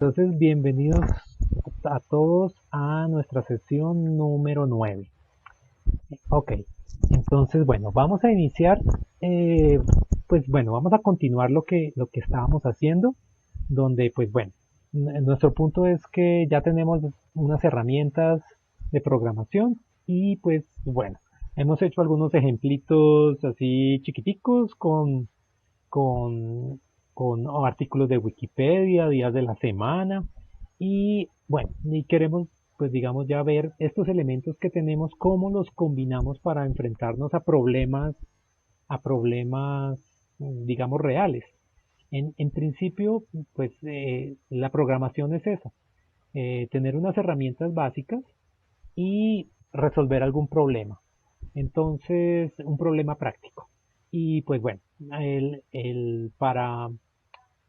Entonces, bienvenidos a todos a nuestra sesión número 9. Ok, entonces, bueno, vamos a iniciar, pues bueno, vamos a continuar lo que estábamos haciendo, donde, pues bueno, nuestro punto es que ya tenemos unas herramientas de programación y pues bueno, hemos hecho algunos ejemplitos así chiquiticos con, con artículos de Wikipedia, días de la semana y bueno, y queremos pues digamos ya ver estos elementos que tenemos, cómo los combinamos para enfrentarnos a problemas digamos reales. En principio, pues la programación es eso, tener unas herramientas básicas y resolver algún problema. Entonces, un problema práctico. Y pues bueno,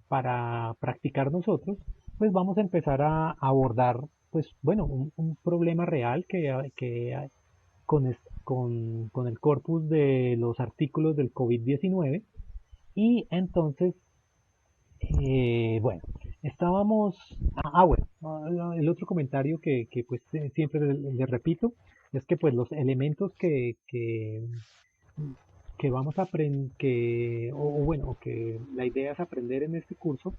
para practicar nosotros, pues vamos a empezar a abordar, pues bueno, un problema real que con el corpus de los artículos del COVID-19. Y entonces, bueno, estábamos, bueno, el otro comentario que pues siempre le repito, es que pues los elementos que vamos a aprender, o bueno, que la idea es aprender en este curso,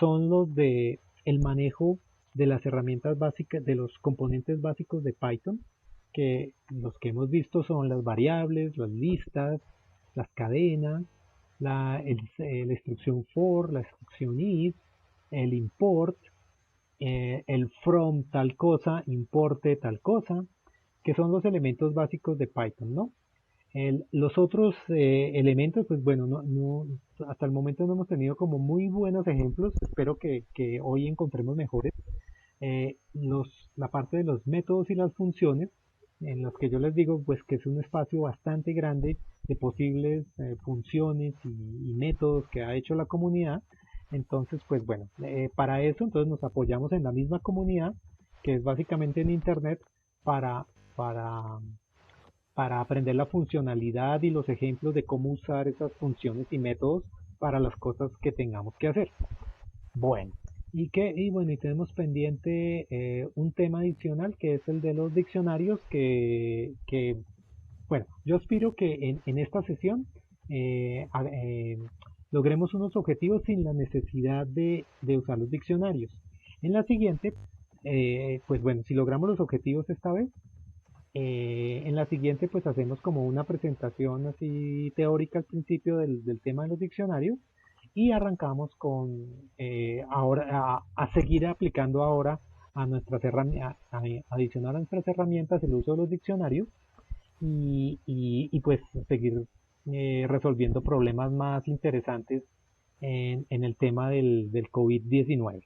son los de el manejo de las herramientas básicas, de los componentes básicos de Python, que los que hemos visto son las variables, las listas, las cadenas, la instrucción for, la instrucción is, el import, el from tal cosa, importe tal cosa, que son los elementos básicos de Python, ¿no? Los otros elementos, pues bueno, hasta el momento no hemos tenido como muy buenos ejemplos. Espero que hoy encontremos mejores. La parte de los métodos y las funciones, en los que yo les digo, pues que es un espacio bastante grande de posibles funciones y métodos que ha hecho la comunidad. Entonces, pues bueno, para eso, entonces nos apoyamos en la misma comunidad, que es básicamente en Internet, para, para para aprender la funcionalidad y los ejemplos de cómo usar esas funciones y métodos para las cosas que tengamos que hacer. Bueno, y tenemos pendiente un tema adicional que es el de los diccionarios bueno, yo aspiro que en esta sesión logremos unos objetivos sin la necesidad de usar los diccionarios. En la siguiente, pues bueno, si logramos los objetivos esta vez, en la siguiente pues hacemos como una presentación así teórica al principio del tema de los diccionarios y arrancamos con ahora a seguir aplicando ahora a nuestras herramientas, adicionar a nuestras herramientas el uso de los diccionarios y pues seguir resolviendo problemas más interesantes en el tema del COVID-19.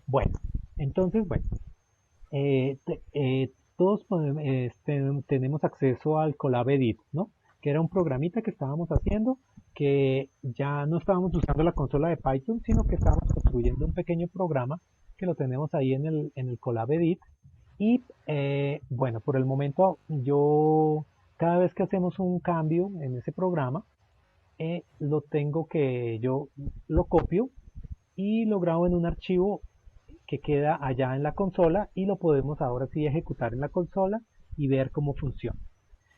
Bueno, entonces, bueno, todos tenemos acceso al Colab Edit, ¿no? Que era un programita que estábamos haciendo, que ya no estábamos usando la consola de Python, sino que estábamos construyendo un pequeño programa que lo tenemos ahí en el Colab Edit. Y bueno, por el momento cada vez que hacemos un cambio en ese programa, yo lo copio y lo grabo en un archivo que queda allá en la consola y lo podemos ahora sí ejecutar en la consola y ver cómo funciona.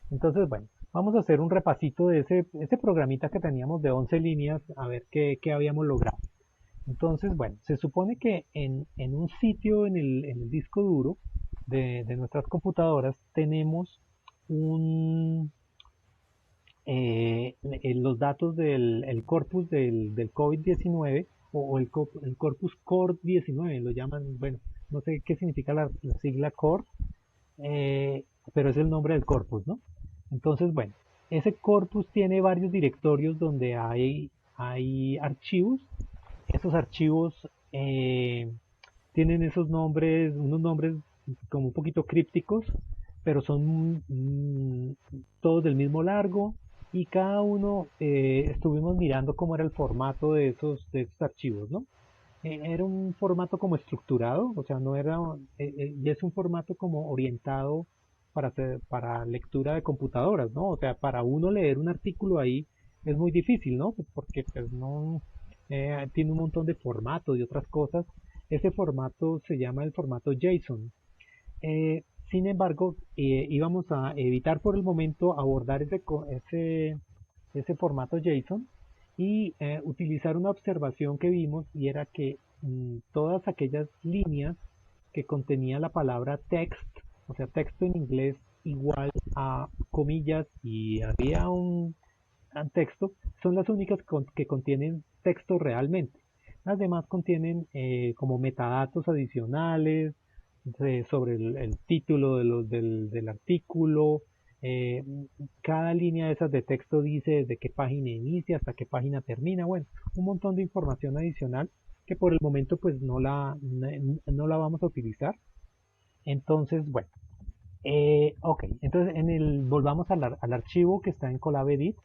Entonces, bueno, vamos a hacer un repasito de ese programita que teníamos de 11 líneas, a ver qué habíamos logrado. Entonces, bueno, se supone que en un sitio en el disco duro de nuestras computadoras tenemos un, los datos del corpus del COVID-19 o el corpus CORD-19, lo llaman, bueno, no sé qué significa la sigla CORD, pero es el nombre del corpus, ¿no? Entonces, bueno, ese corpus tiene varios directorios donde hay archivos. Esos archivos tienen esos nombres, unos nombres como un poquito crípticos, pero son todos del mismo largo y cada uno estuvimos mirando cómo era el formato de esos archivos, ¿no? Era un formato como estructurado, o sea, no era, y es un formato como orientado para lectura de computadoras, ¿no? O sea, para uno leer un artículo ahí es muy difícil, ¿no? Pues porque pues no tiene un montón de formatos y otras cosas. ese formato se llama el formato JSON. Sin embargo, íbamos a evitar por el momento abordar ese formato JSON y utilizar una observación que vimos, y era que todas aquellas líneas que contenía la palabra text, o sea, texto en inglés igual a comillas y había un texto, son las únicas que contienen texto realmente. Las demás contienen como metadatos adicionales sobre el título del artículo. eh, Cada línea de esas de texto dice desde qué página inicia hasta qué página termina. Bueno, un montón de información adicional que por el momento pues no la vamos a utilizar. Entonces, bueno, ok, entonces volvamos al archivo que está en ColabEdit.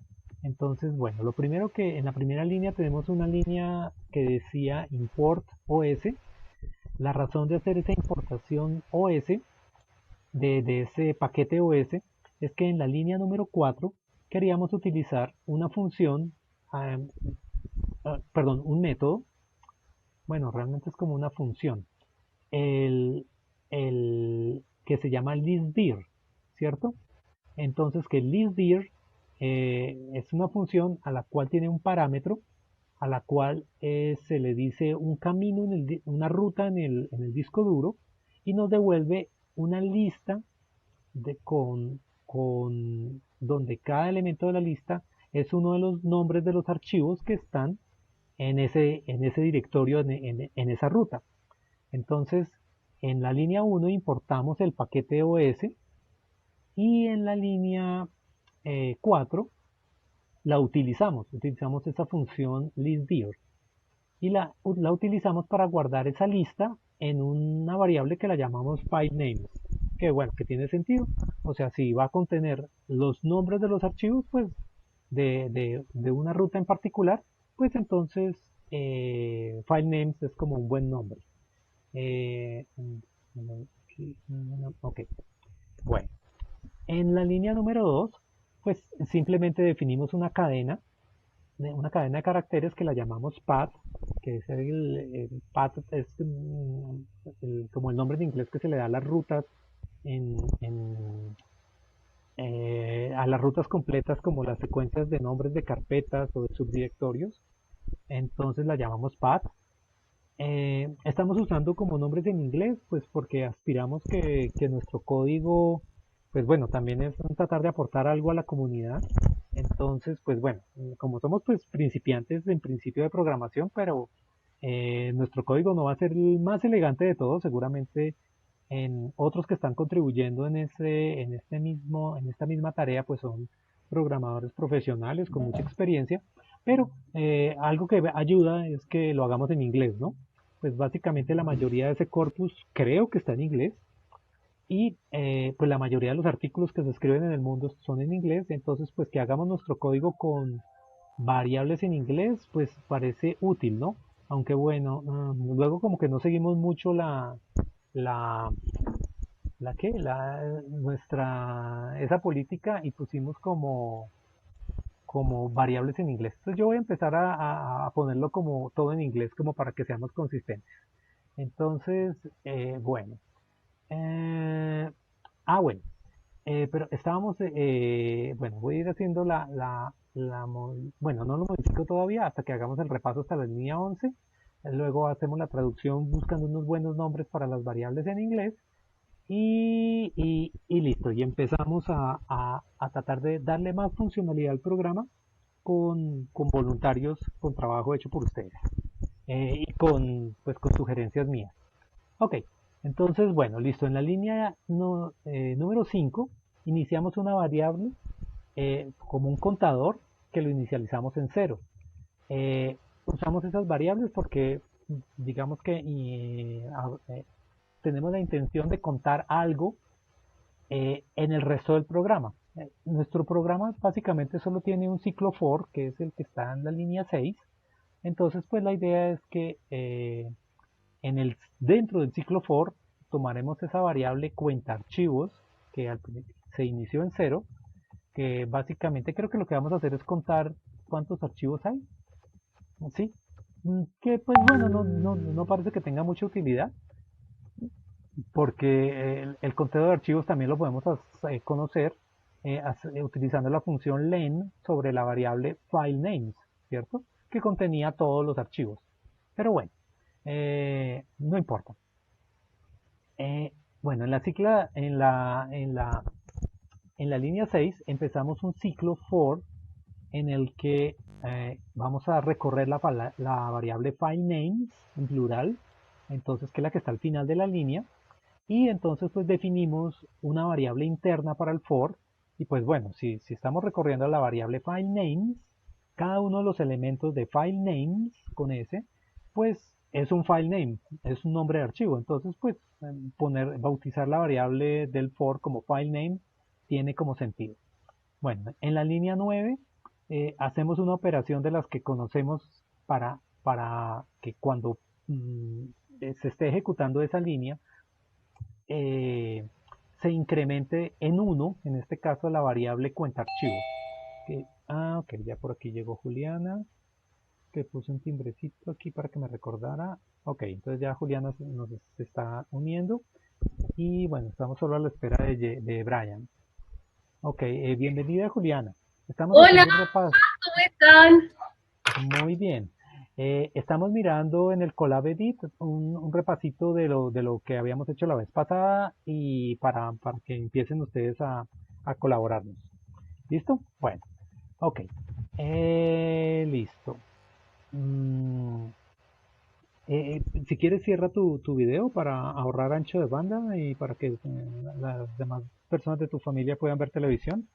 Entonces, bueno, lo primero que en la primera línea tenemos una línea que decía import OS. La razón de hacer esa importación OS de ese paquete OS es que en la línea número 4 queríamos utilizar una función, ah, perdón, un método. Bueno, realmente es como una función, el, el que se llama listdir, ¿cierto? Entonces que listdir es una función a la cual tiene un parámetro, a la cual se le dice un camino, una ruta en el disco duro, y nos devuelve una lista con donde cada elemento de la lista es uno de los nombres de los archivos que están en ese directorio, en esa ruta. Entonces, en la línea 1 importamos el paquete OS y en la línea 4 utilizamos esa función listdir y la utilizamos para guardar esa lista en una variable que la llamamos filenames, que bueno, que tiene sentido. O sea, si va a contener los nombres de los archivos, pues de una ruta en particular, pues entonces filenames es como un buen nombre. Eh, ok, bueno. En la línea número 2 pues simplemente definimos una cadena de caracteres que la llamamos path, que es el path, es como el nombre en inglés que se le da a las rutas en, en, a las rutas completas como las secuencias de nombres de carpetas o de subdirectorios. Entonces la llamamos path. Estamos usando como nombres en inglés, pues porque aspiramos que nuestro código, pues bueno, también es tratar de aportar algo a la comunidad. Entonces, pues bueno, como somos pues principiantes en principio de programación, pero nuestro código no va a ser el más elegante de todos, seguramente en otros que están contribuyendo en esta misma tarea, pues son programadores profesionales con mucha experiencia, pero algo que ayuda es que lo hagamos en inglés, ¿no? Pues básicamente la mayoría de ese corpus creo que está en inglés y pues la mayoría de los artículos que se escriben en el mundo son en inglés, entonces pues que hagamos nuestro código con variables en inglés, pues parece útil, ¿no? Aunque bueno, luego como que no seguimos mucho la, esa política y pusimos como variables en inglés. Entonces yo voy a empezar a ponerlo como todo en inglés, como para que seamos consistentes. Entonces, bueno. Eh, bueno, pero estábamos, bueno, voy a ir haciendo bueno, no lo modifico todavía hasta que hagamos el repaso hasta la línea 11. Luego hacemos la traducción buscando unos buenos nombres para las variables en inglés y listo. Y empezamos a tratar de darle más funcionalidad al programa con voluntarios, con trabajo hecho por ustedes y pues, con sugerencias mías. Ok, entonces, bueno, listo. En la línea número 5 iniciamos una variable como un contador que lo inicializamos en cero. Usamos esas variables porque digamos que tenemos la intención de contar algo en el resto del programa. Nuestro programa básicamente solo tiene un ciclo for, que es el que está en la línea 6. Entonces, pues la idea es que dentro del ciclo for tomaremos esa variable cuenta archivos que se inició en cero, que básicamente creo que lo que vamos a hacer es contar cuántos archivos hay, ¿sí? Que pues bueno, no parece que tenga mucha utilidad, porque el conteo de archivos también lo podemos conocer utilizando la función len sobre la variable filenames, ¿cierto? Que contenía todos los archivos. Pero bueno, no importa. Eh, bueno, en la cicla, en la línea 6 empezamos un ciclo for en el que vamos a recorrer la variable filenames en plural, entonces que es la que está al final de la línea, y entonces pues definimos una variable interna para el for, y pues bueno, si estamos recorriendo la variable filenames, cada uno de los elementos de filenames con S, pues es un filename, es un nombre de archivo, entonces pues bautizar la variable del for como filename tiene como sentido. Bueno, en la línea 9 hacemos una operación de las que conocemos para que cuando se esté ejecutando esa línea, eh, se incremente en uno, en este caso la variable cuenta archivos. Ok, ya por aquí llegó Juliana, que puso un timbrecito aquí para que me recordara. Ok, entonces ya Juliana nos se está uniendo y bueno, estamos solo a la espera de Brian. Ok, bienvenida Juliana. Estamos Hola, haciendo un repaso. ¿cómo están? Muy bien. Estamos mirando en el Colab Edit un repasito de lo que habíamos hecho la vez pasada y para que empiecen ustedes a colaborarnos. ¿Listo? Bueno, ok. Listo. Mm, si quieres, cierra tu video para ahorrar ancho de banda y para que las demás personas de tu familia puedan ver televisión.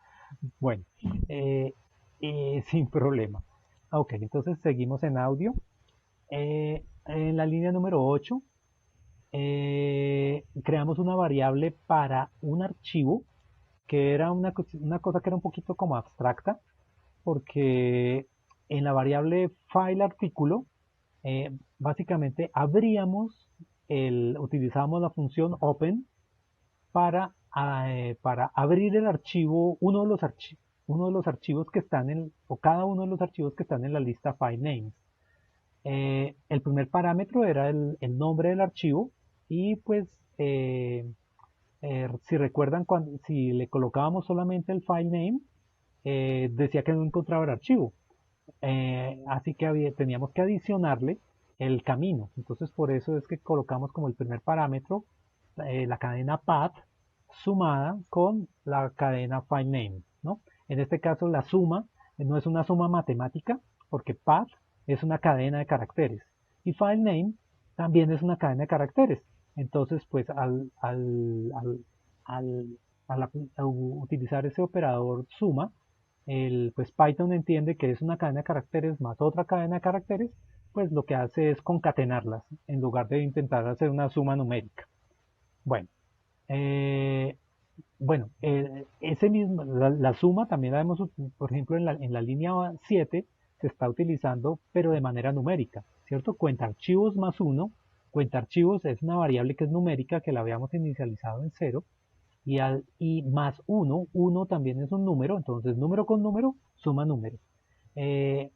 Bueno, eh, sin problema. Ok, entonces seguimos en audio. En la línea número 8 creamos una variable para un archivo que era una cosa que era un poquito como abstracta, porque en la variable file artículo, básicamente utilizamos la función open para abrir el archivo, uno de los archivos que están o cada uno de los archivos que están en la lista file names. El primer parámetro era el nombre del archivo y pues eh, si recuerdan si le colocábamos solamente el file name, decía que no encontraba el archivo. Así que teníamos que adicionarle el camino. Entonces por eso es que colocamos como el primer parámetro la cadena path sumada con la cadena file name, ¿no? En este caso la suma no es una suma matemática porque path es una cadena de caracteres y file name también es una cadena de caracteres. Entonces pues al, al utilizar ese operador suma, pues Python entiende que es una cadena de caracteres más otra cadena de caracteres, pues lo que hace es concatenarlas en lugar de intentar hacer una suma numérica. Bueno, eh, la suma también la vemos, por ejemplo, en la línea 7 se está utilizando, pero de manera numérica, ¿cierto? Cuenta archivos más uno. Cuenta archivos es una variable que es numérica que la habíamos inicializado en cero y más uno también es un número, entonces número con número suma número. Eh,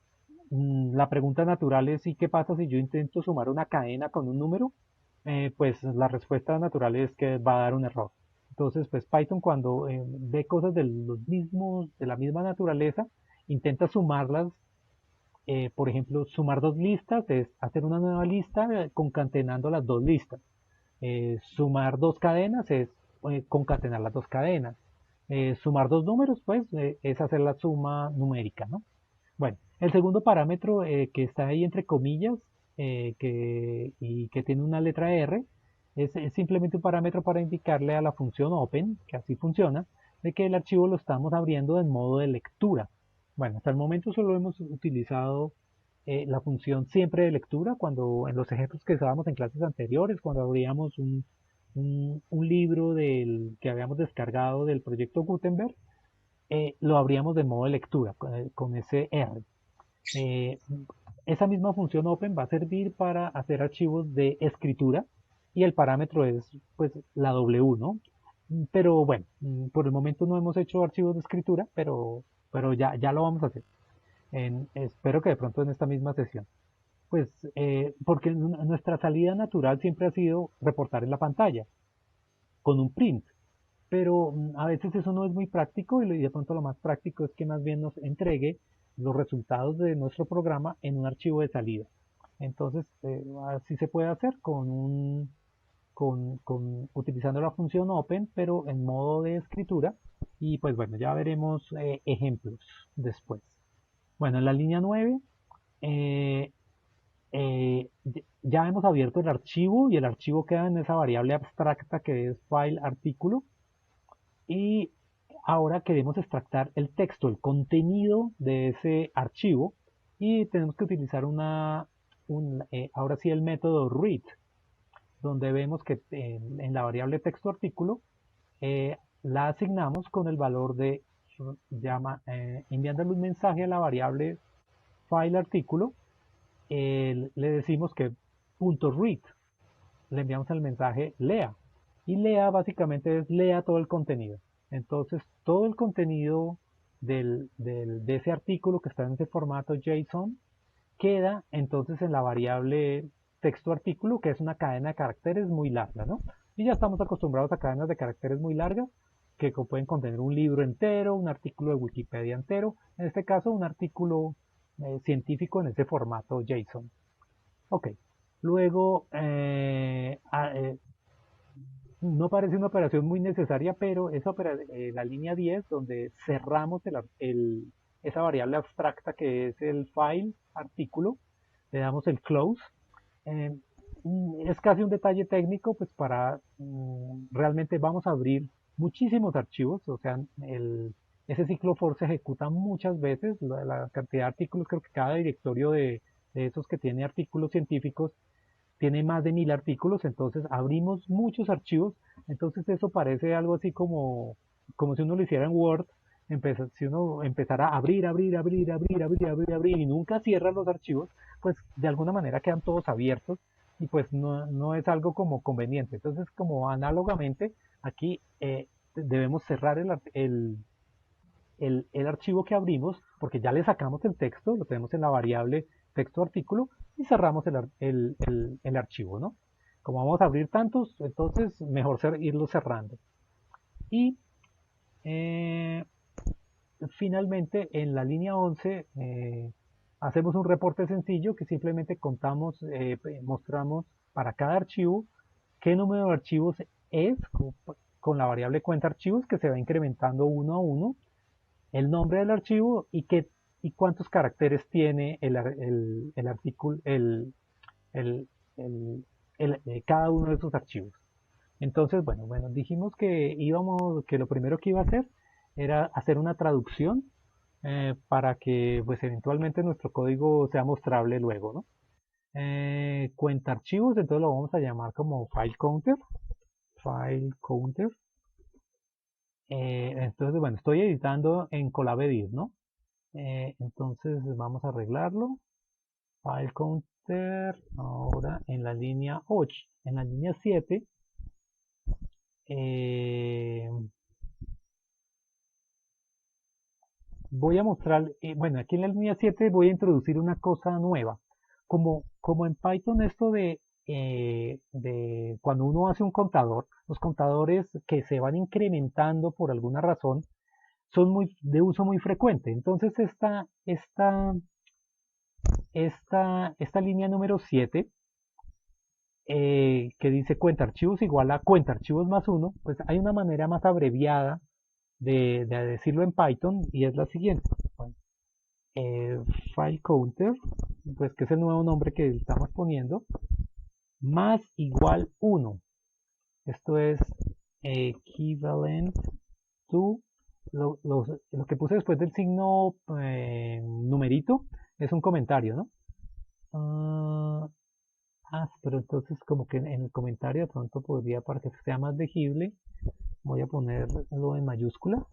la pregunta natural es, ¿y qué pasa si yo intento sumar una cadena con un número? Pues la respuesta natural es que va a dar un error. Entonces, pues Python cuando ve cosas de la misma naturaleza, intenta sumarlas. Por ejemplo, sumar dos listas es hacer una nueva lista concatenando las dos listas. Sumar dos cadenas es concatenar las dos cadenas. Sumar dos números, pues, es hacer la suma numérica, ¿no? Bueno, el segundo parámetro que está ahí entre comillas y que tiene una letra R es simplemente un parámetro para indicarle a la función open, que así funciona, de que el archivo lo estamos abriendo en modo de lectura. Bueno, hasta el momento solo hemos utilizado la función siempre de lectura cuando en los ejemplos que usábamos en clases anteriores, cuando abríamos un libro que habíamos descargado del proyecto Gutenberg, lo abríamos de modo de lectura con ese R. Eh, Esa misma función open va a servir para hacer archivos de escritura y el parámetro es pues la W, ¿no? Pero bueno, por el momento no hemos hecho archivos de escritura, pero ya lo vamos a hacer. Espero que de pronto en esta misma sesión. Pues porque nuestra salida natural siempre ha sido reportar en la pantalla con un print, pero a veces eso no es muy práctico y de pronto lo más práctico es que más bien nos entregue los resultados de nuestro programa en un archivo de salida. Entonces, así se puede hacer utilizando la función open, pero en modo de escritura. Y pues bueno, ya veremos ejemplos después. Bueno, en la línea 9 eh, ya hemos abierto el archivo y el archivo queda en esa variable abstracta que es file artículo. Y ahora queremos extractar el texto, el contenido de ese archivo y tenemos que utilizar ahora sí el método read, donde vemos que en la variable texto artículo la asignamos con el valor de enviándole un mensaje a la variable file artículo, le decimos que .read, le enviamos el mensaje lea, y lea básicamente es lea todo el contenido. Entonces todo el contenido de ese artículo que está en ese formato JSON queda entonces en la variable texto artículo, que es una cadena de caracteres muy larga, ¿no? Y ya estamos acostumbrados a cadenas de caracteres muy largas que pueden contener un libro entero, un artículo de Wikipedia entero, en este caso un artículo científico en ese formato JSON. Ok, luego no parece una operación muy necesaria, pero la línea 10, donde cerramos esa variable abstracta que es el file artículo, le damos el close. Eh, es casi un detalle técnico, pues realmente vamos a abrir muchísimos archivos, o sea, ese ciclo for se ejecuta muchas veces, la cantidad de artículos, creo que cada directorio de esos que tiene artículos científicos tiene más de 1000 artículos, entonces abrimos muchos archivos, entonces eso parece algo así como si uno lo hiciera en Word, si uno empezara a abrir y nunca cierra los archivos, pues de alguna manera quedan todos abiertos y pues no es algo como conveniente. Entonces, como análogamente, aquí debemos cerrar el archivo que abrimos, porque ya le sacamos el texto, lo tenemos en la variable texto artículo y cerramos el archivo, ¿no? Como vamos a abrir tantos, entonces mejor irlo cerrando. Y eh, finalmente en la línea 11 hacemos un reporte sencillo que simplemente mostramos para cada archivo qué número de archivos es con la variable cuenta archivos que se va incrementando uno a uno, el nombre del archivo y cuántos caracteres tiene el artículo, el- cada uno de esos archivos. Entonces, bueno, dijimos que lo primero que iba a hacer era hacer una traducción para que pues eventualmente nuestro código sea mostrable luego, ¿no? Cuenta archivos, entonces lo vamos a llamar como file counter. Entonces, bueno, estoy editando en Colabedit, ¿no? Entonces vamos a arreglarlo. File counter, ahora en la línea 8, en la línea 7, eh, voy a mostrar, bueno, aquí en la línea 7 voy a introducir una cosa nueva. Como en Python esto de cuando uno hace un contador, los contadores que se van incrementando por alguna razón son de uso muy frecuente. Entonces esta línea número 7 que dice cuenta archivos igual a cuenta archivos más uno, pues hay una manera más abreviada de decirlo en Python y es la siguiente. Bueno, eh, file counter, pues que es el nuevo nombre que estamos poniendo, más igual 1. Esto es equivalent to, lo que puse después del signo numerito es un comentario, ¿no? Pero entonces como que en el comentario de pronto podría, para que sea más legible, voy a ponerlo en mayúscula.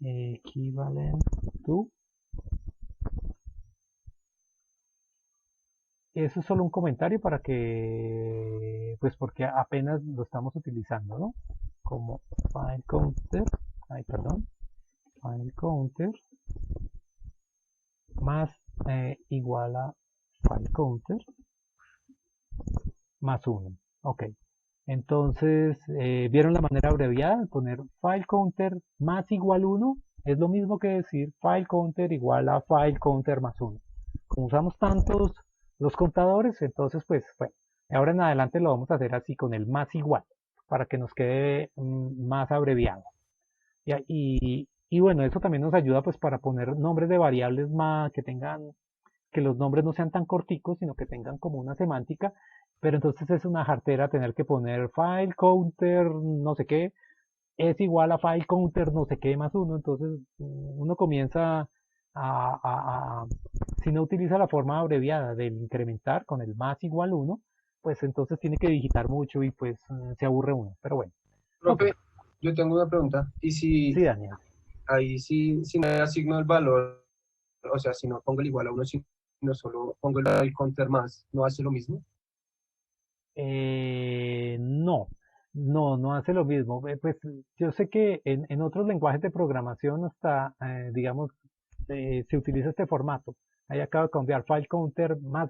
Equivalent to. Eso es solo un comentario para que, pues porque apenas lo estamos utilizando, ¿no? Como file counter, perdón, file counter más igual a file counter más 1. Ok. Entonces, ¿vieron la manera abreviada de poner file counter más igual 1? Es lo mismo que decir file counter igual a file counter más 1. Como usamos tantos los contadores, entonces pues bueno, ahora en adelante lo vamos a hacer así con el más igual, para que nos quede más abreviado. Y bueno, eso también nos ayuda pues para poner nombres de variables más que tengan, que los nombres no sean tan corticos, sino que tengan como una semántica, pero entonces es una jartera tener que poner file counter no sé qué es igual a file counter no sé qué más uno, entonces uno comienza si no utiliza la forma abreviada del incrementar con el más igual uno, pues entonces tiene que digitar mucho y pues se aburre uno, pero bueno, ok, Profe, yo tengo una pregunta. ¿Y si sí Daniel. ahí si no le asigno el valor, o sea, si no pongo el igual a uno, sino solo pongo el counter más, ¿no hace lo mismo? No, no hace lo mismo. Pues yo sé que en otros lenguajes de programación hasta, digamos, se utiliza este formato. Ahí acabo de cambiar file counter más,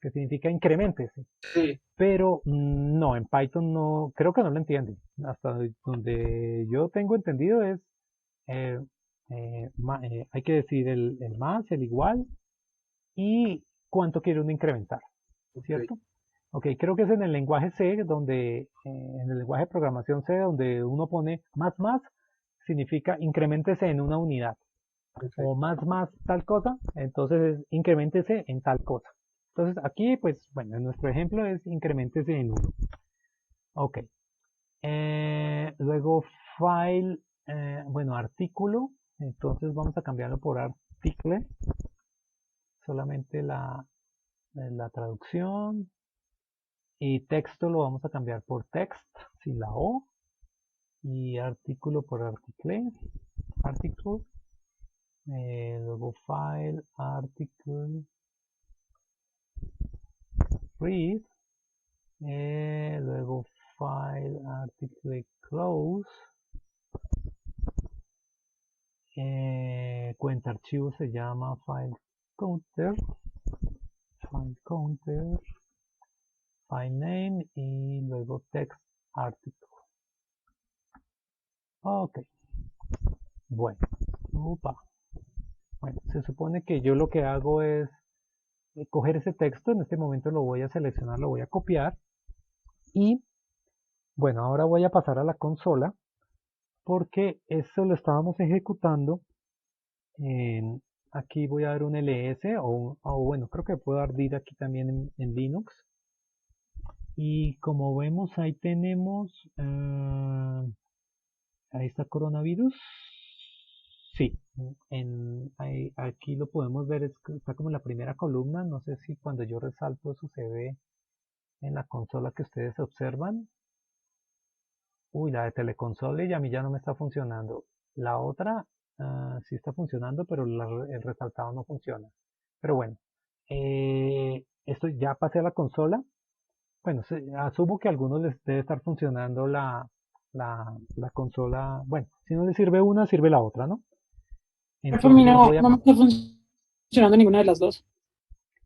que significa increméntese. Sí. Pero no, en Python no, creo que no lo entiende. Hasta donde yo tengo entendido es, eh, hay que decir el más, el igual y cuánto quiere uno incrementar, Ok. ¿cierto? Ok, creo que es en el lenguaje C, en el lenguaje de programación C, donde uno pone más, significa increméntese en una unidad, o Perfecto. más tal cosa, entonces es increméntese en tal cosa. Entonces aquí, pues, bueno, en nuestro ejemplo es increméntese en uno. Ok, luego file, bueno, artículo, entonces vamos a cambiarlo por article, solamente la traducción. Y texto lo vamos a cambiar por text, sin la O. Y artículo por article. Luego file, article, read. Luego file, article, close. Cuenta archivo se llama file counter, file name y luego text article. Ok, bueno, upa. Bueno, se supone que yo lo que hago es coger ese texto, en este momento lo voy a seleccionar, lo voy a copiar y bueno, ahora voy a pasar a la consola porque eso lo estábamos ejecutando en, aquí voy a dar un ls o bueno, creo que puedo dar dir aquí también en Linux y como vemos ahí tenemos, ahí está coronavirus, sí, aquí lo podemos ver, está como en la primera columna, no sé si cuando yo resalto eso se ve en la consola que ustedes observan. Uy, la de teleconsola y a mí ya no me está funcionando. La otra sí está funcionando, pero el resaltado no funciona. Pero bueno, esto ya pasé a la consola. Bueno, asumo que a algunos les debe estar funcionando la consola. Bueno, si no les sirve una, sirve la otra, ¿no? Pero a mí Entonces voy a no me está funcionando ninguna de las dos.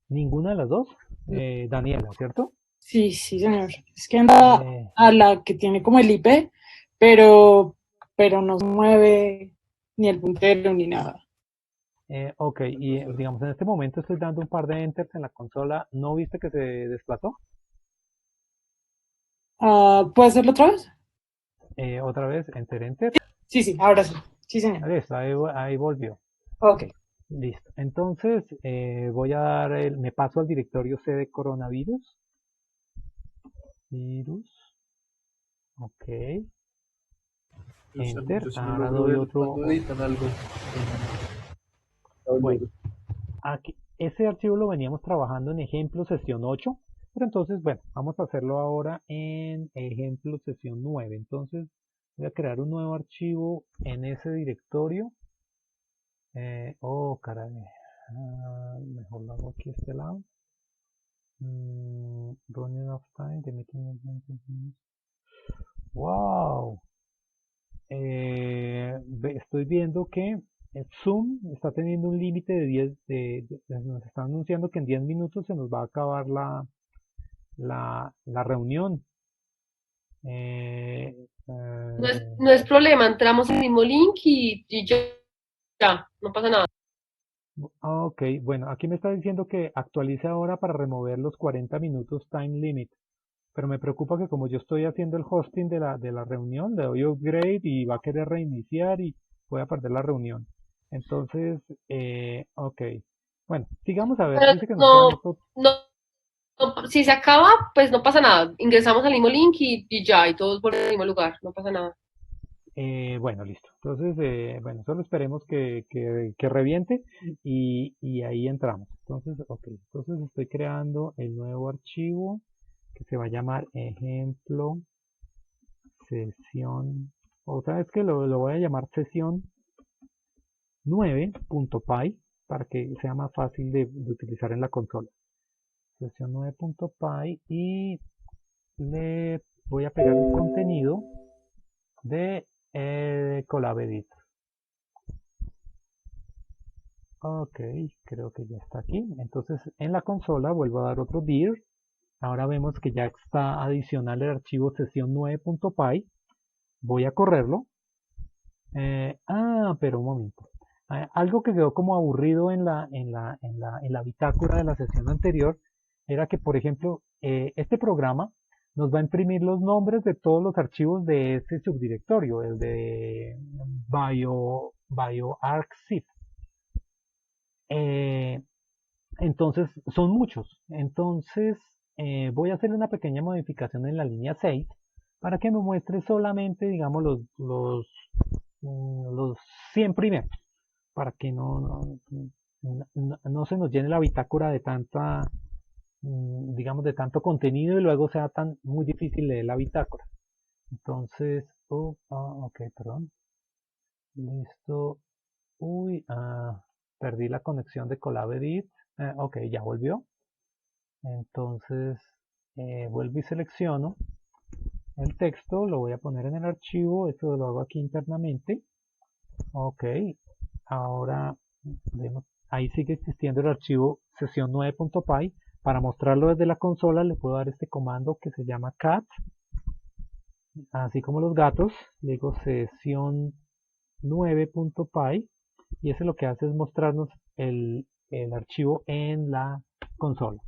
ninguna de las dos. No. Daniela, ¿cierto? Sí, sí, señor. Es que anda Eh, a la que tiene como el IP, pero, pero no se mueve ni el puntero ni nada. ok, y digamos en este momento estoy dando un par de enters en la consola. ¿No viste que se desplazó? Ah, ¿puede hacerlo otra vez? Otra vez, enter. Sí, sí, ahora sí. Sí, señor. Listo, ahí volvió. Ok. Ok, listo. Entonces voy a dar me paso al directorio C de coronavirus. Virus, ok, enter. Yo solo Ahora logro doy ver otro. cuando editan algo. Bueno, Tablero. aquí, ese archivo lo veníamos trabajando en ejemplo sesión 8, pero entonces, bueno, vamos a hacerlo ahora en ejemplo sesión 9. Entonces voy a crear un nuevo archivo en ese directorio. Oh, caray. Mejor lo hago aquí a este lado. Running of time, the meeting is 19 minutes. Wow. Estoy viendo que Zoom está teniendo un límite de 10, nos está anunciando que en 10 minutos se nos va a acabar la reunión. Eh, No es problema, entramos en el mismo link y ya, no pasa nada. ok, bueno, aquí me está diciendo que actualice ahora para remover los 40 minutos time limit. Pero me preocupa que como yo estoy haciendo el hosting de la reunión, le doy upgrade y va a querer reiniciar y voy a perder la reunión. Entonces, ok. Bueno, sigamos a ver. Pero Dice que nos quedan no, otros. no, si se acaba, pues no pasa nada. Ingresamos al mismo link y ya, y todos por el mismo lugar, no pasa nada. Bueno, listo. Entonces, bueno, solo esperemos que reviente y ahí entramos. Entonces, ok. Entonces estoy creando el nuevo archivo que se va a llamar ejemplo sesión. O sabes que lo voy a llamar sesión 9.py para que sea más fácil de utilizar en la consola. Sesión 9.py y le voy a pegar el contenido de Colabedit. Ok, creo que ya está aquí. Entonces en la consola vuelvo a dar otro dir. Ahora vemos que ya está adicional el archivo sesión 9.py. Voy a correrlo. Pero un momento. Algo que quedó como aburrido en la bitácora de la sesión anterior era que, por ejemplo, este programa nos va a imprimir los nombres de todos los archivos de este subdirectorio, el de bioarchive. Entonces, son muchos. Entonces, voy a hacer una pequeña modificación en la línea 6 para que me muestre solamente, digamos, los 100 primeros, para que no se nos llene la bitácora de tanta, digamos, de tanto contenido y luego sea muy difícil leer la bitácora. Entonces, ok, perdón. Listo. Uy, perdí la conexión de Colabedit. Ok, ya volvió. Entonces, vuelvo y selecciono el texto, lo voy a poner en el archivo, esto lo hago aquí internamente. Ok, ahora ahí sigue existiendo el archivo sesión 9.py. Para mostrarlo desde la consola le puedo dar este comando que se llama cat, así como los gatos. Le digo sesión 9.py y ese lo que hace es mostrarnos el archivo en la consola.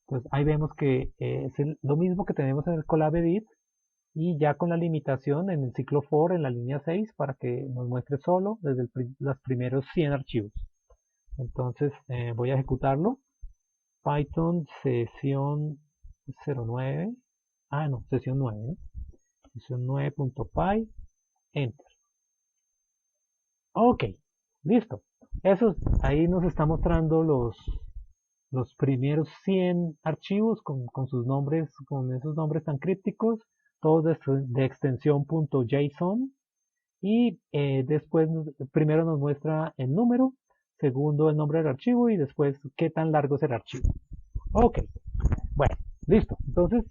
Entonces ahí vemos que es lo mismo que tenemos en el Colabedit y ya con la limitación en el ciclo for en la línea 6 para que nos muestre solo desde los primeros 100 archivos. Entonces voy a ejecutarlo. Python sesión 09. No, sesión 9. ¿no? Sesión 9.py. Enter. Ok, listo. Eso ahí nos está mostrando los primeros 100 archivos con sus nombres, con esos nombres tan crípticos, todos de extensión .json. Y después, primero nos muestra el número, segundo el nombre del archivo y después qué tan largo es el archivo. Ok, bueno, listo. Entonces,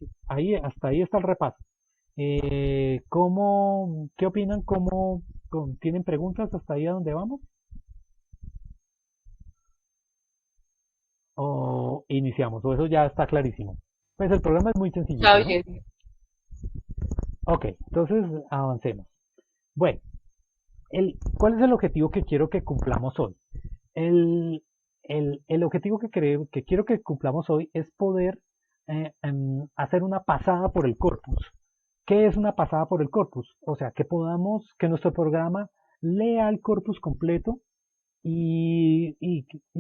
hasta ahí está el repaso. ¿Qué opinan? ¿Tienen preguntas hasta ahí a dónde vamos? ¿O iniciamos? ¿O eso ya está clarísimo? Pues el programa es muy sencillito, Está ¿no? bien. Ok, entonces avancemos. Bueno, ¿cuál es el objetivo que quiero que cumplamos hoy? El objetivo que quiero que cumplamos hoy es poder hacer una pasada por el corpus. ¿Qué es una pasada por el corpus? O sea, que nuestro programa lea el corpus completo y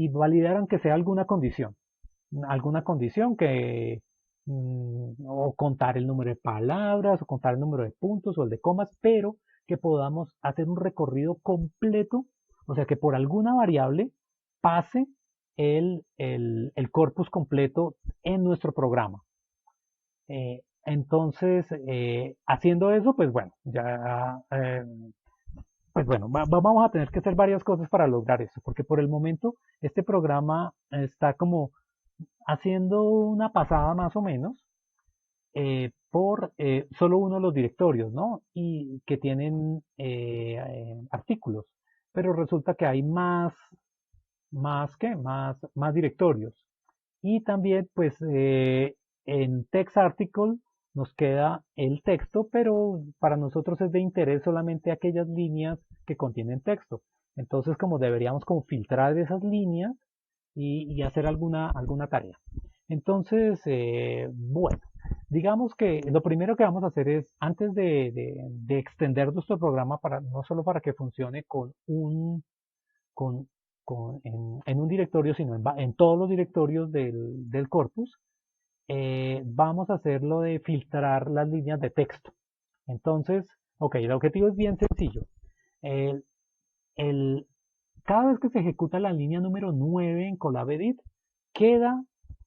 validar aunque sea alguna condición. Alguna condición o contar el número de palabras, o contar el número de puntos o el de comas, pero que podamos hacer un recorrido completo, o sea, que por alguna variable pase el corpus completo en nuestro programa. Entonces, haciendo eso, pues bueno, vamos a tener que hacer varias cosas para lograr eso, porque por el momento este programa está como haciendo una pasada más o menos por solo uno de los directorios, ¿no? Y que tienen artículos. pero resulta que hay más directorios. Y también, pues, en text article nos queda el texto, pero para nosotros es de interés solamente aquellas líneas que contienen texto. Entonces, como deberíamos como filtrar esas líneas y hacer alguna tarea. Entonces, bueno, digamos que lo primero que vamos a hacer es, antes de extender nuestro programa para, no solo para que funcione con, en un directorio, sino en todos los directorios del corpus, vamos a hacer lo de filtrar las líneas de texto. Entonces, ok, el objetivo es bien sencillo. El, el- cada vez que se ejecuta la línea número 9 en ColabEdit, queda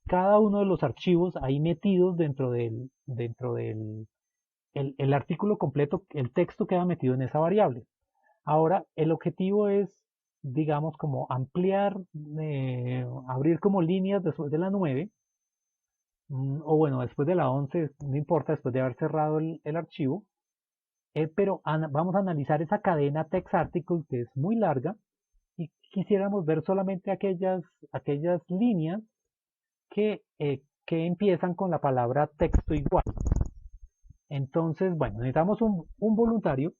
cada uno de los archivos ahí metidos dentro del el artículo completo, el texto queda metido en esa variable. Ahora, el objetivo es, digamos, como ampliar, abrir como líneas después de la 9, o bueno, después de la 11, no importa, después de haber cerrado el archivo, pero vamos a analizar esa cadena text article que es muy larga y quisiéramos ver solamente aquellas líneas que empiezan con la palabra texto igual. Entonces, bueno, necesitamos un voluntario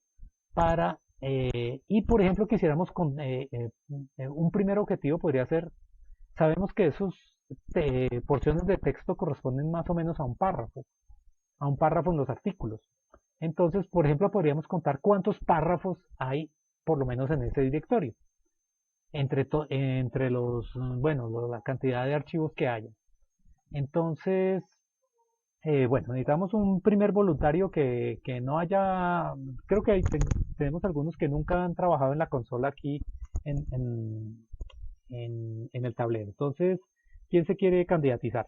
para, y por ejemplo, quisiéramos un primer objetivo podría ser, sabemos que esas porciones de texto corresponden más o menos a un párrafo en los artículos. Entonces, por ejemplo, podríamos contar cuántos párrafos hay por lo menos en ese directorio, entre bueno, la cantidad de archivos que haya. Entonces, bueno, necesitamos un primer voluntario que no haya, creo que tenemos algunos que nunca han trabajado en la consola aquí en, en, en el tablero. Entonces, ¿quién se quiere candidatizar?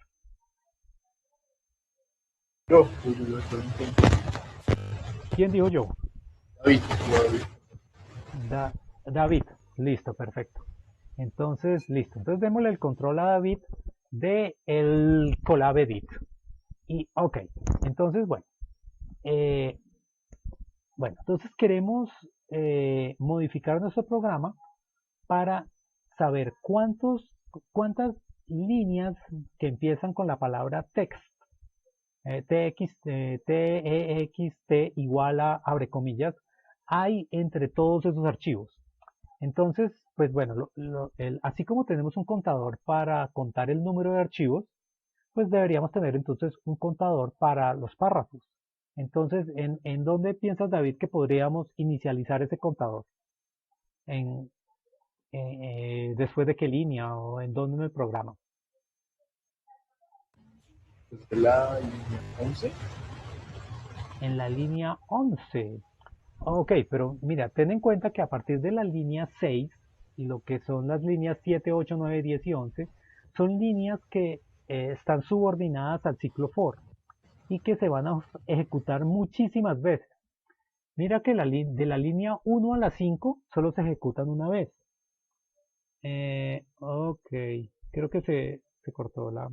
Yo estoy en tiempo. ¿Quién dijo yo? David, David. David. Listo, perfecto. Entonces, listo. Entonces démosle el control a David de el Colab Edit. Y, ok. Entonces, eh, entonces queremos modificar nuestro programa para saber cuántas líneas que empiezan con la palabra text, text igual a abre comillas, hay entre todos esos archivos. Entonces, pues bueno, así como tenemos un contador para contar el número de archivos, pues deberíamos tener entonces un contador para los párrafos. Entonces, ¿en dónde piensas, David, que podríamos inicializar ese contador? ¿En, después de qué línea o en dónde en el programa? Desde la línea 11. En la línea 11. Ok, pero mira, ten en cuenta que a partir de la línea 6, lo que son las líneas 7, 8, 9, 10 y 11, son líneas que están subordinadas al ciclo for y que se van a ejecutar muchísimas veces. Mira que de la línea 1 a la 5 solo se ejecutan una vez. Ok, creo que se cortó la...